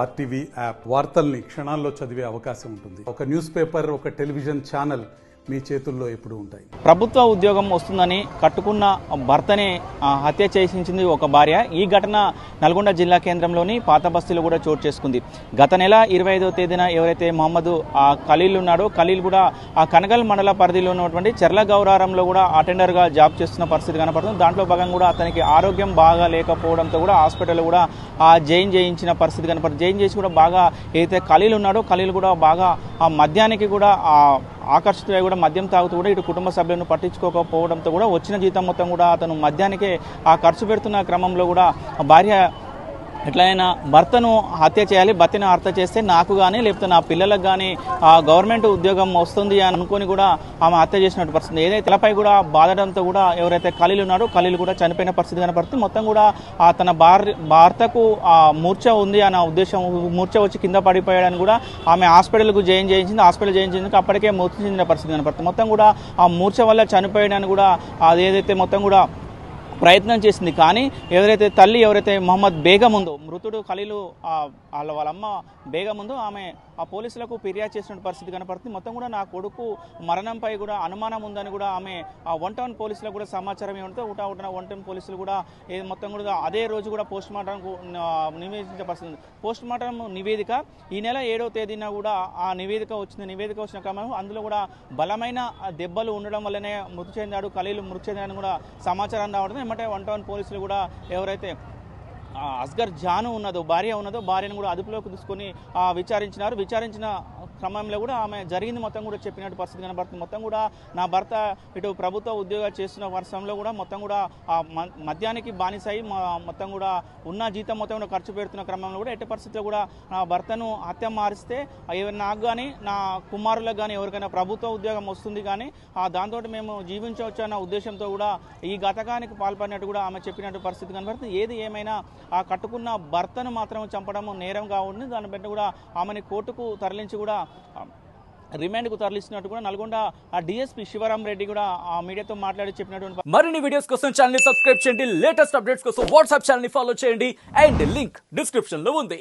RTV app వార్తల్ని క్షణాల్లో చదివే అవకాశం ఉంటుంది. ఒక న్యూస్ పేపర్, ఒక టెలివిజన్ ఛానల్ మీ చేతుల్లో ఎప్పుడు ఉంటాయి. ప్రభుత్వ ఉద్యోగం వస్తుందని కట్టుకున్న భర్తనే హత్య చేసింది ఒక భార్య. ఈ ఘటన నల్గొండ జిల్లా కేంద్రంలోని పాత బస్తీలో కూడా చోటు చేసుకుంది. గత నెల 25వ తేదీన ఎవరైతే మహమ్మద్ ఖలీల్ ఉన్నాడో, ఖలీల్ కూడా ఆ కనగల్ మండల పరిధిలో ఉన్నటువంటి చెర్ల గౌరారంలో కూడా అటెండర్గా జాబ్ చేస్తున్న పరిస్థితి కనపడుతుంది. దాంట్లో భాగంగా కూడా అతనికి ఆరోగ్యం బాగా లేకపోవడంతో కూడా హాస్పిటల్లో కూడా జైన్ చేయించిన పరిస్థితి కనపడుతుంది. జైన్ చేసి కూడా బాగా ఏదైతే ఖలీల్ ఉన్నాడో, ఖలీల్ కూడా బాగా ఆ మద్యానికి కూడా ఆకర్షితులై కూడా మద్యం తాగుతూ కూడా ఇటు కుటుంబ సభ్యులను పట్టించుకోకపోవడంతో కూడా వచ్చిన జీతం మొత్తం కూడా అతను మద్యానికే ఖర్చు పెడుతున్న క్రమంలో కూడా భార్య ఎట్లయినా భర్తను హత్య చేయాలి, భర్తను హత్య చేస్తే నాకు కానీ లేకపోతే నా పిల్లలకు కానీ గవర్నమెంట్ ఉద్యోగం వస్తుంది అని అనుకొని కూడా ఆమె హత్య చేసినట్టు పరిస్థితి. ఏదైతే తలపై కూడా బాధడంతో కూడా ఎవరైతే ఖలీల్ ఉన్నాడో ఖలీల్ కూడా చనిపోయిన పరిస్థితి కనపడుతుంది. మొత్తం కూడా తన భర్తకు మూర్ఛ ఉంది అన్న ఉద్దేశం, మూర్ఛ వచ్చి కింద పడిపోయాడని కూడా ఆమె హాస్పిటల్కు జాయిన్ చేయించింది. హాస్పిటల్ జాయిన్ చేయించి అప్పటికే మృతి చెందిన పరిస్థితి కనపడుతుంది. మొత్తం కూడా ఆ మూర్ఛ వల్ల చనిపోయాడని కూడా అది ఏదైతే మొత్తం కూడా ప్రయత్నం చేసింది. కానీ ఎవరైతే మహమ్మద్ బేగం ఉందో, మృతుడు ఖలీలు వాళ్ళ అమ్మ బేగం ఉందో, ఆమె ఆ పోలీసులకు ఫిర్యాదు చేసిన పరిస్థితి కనపడుతుంది. మొత్తం కూడా నా కొడుకు మరణంపై కూడా అనుమానం ఉందని కూడా ఆమె వన్ టౌన్ పోలీసులకు కూడా సమాచారం ఏమంటే వన్ టౌన్ పోలీసులు కూడా మొత్తం కూడా అదే రోజు కూడా పోస్ట్ మార్టం నివేదించిన పరిస్థితి. పోస్ట్ మార్టం నివేదిక ఈ నెల 7వ తేదీన కూడా ఆ నివేదిక వచ్చిన క్రమంలో అందులో కూడా బలమైన దెబ్బలు ఉండడం వల్లనే మృతి చెందాడు ఖలీల్, మృతి చెందాడని కూడా సమాచారం రావడం. ఏమంటే వన్ టౌన్ పోలీసులు కూడా ఎవరైతే అస్గర్ జాను భార్య ఉన్నదో భార్యను కూడా అదుపులోకి తీసుకొని విచారించిన క్రమంలో కూడా ఆమె జరిగింది మొత్తం కూడా చెప్పినట్టు పరిస్థితి కనబడుతుంది. మొత్తం కూడా నా భర్త ఇటు ప్రభుత్వ ఉద్యోగాలు చేస్తున్న వర్షంలో కూడా మొత్తం కూడా మద్యానికి బానిసై మొత్తం కూడా ఉన్న జీతం మొత్తం కూడా ఖర్చు పెడుతున్న క్రమంలో కూడా ఎట్టి పరిస్థితిలో కూడా నా భర్తను హత్య మారిస్తే నాకు కానీ నా కుమారులకు కానీ ఎవరికైనా ప్రభుత్వ ఉద్యోగం వస్తుంది కానీ దాంతో మేము జీవించవచ్చు అన్న ఉద్దేశంతో కూడా ఈ ఘటకానికి పాల్పడినట్టు కూడా ఆమె చెప్పినట్టు పరిస్థితి కనబడుతుంది. ఏది ఏమైనా కట్టుకున్న భర్తను మాత్రం చంపడం నేరంగా ఉంది. దాన్ని బట్టి కూడా ఆమెని కోర్టుకు తరలించి కూడా రిమాండ్కు తరలిస్తున్నట్టు కూడా నల్గొండ డిఎస్పీ శివరాం రెడ్డి కూడా మీడియాతో మాట్లాడి చెప్పినటువంటి. మరిన్ని వీడియోస్ కోసం ఛానల్ ని సబ్స్క్రైబ్ చేయండి, లేటెస్ట్ అప్డేట్స్ కోసం వాట్సాప్ ఛానల్ ని ఫాలో చేయండి అండ్ లింక్ డిస్క్రిప్షన్ లో ఉంది.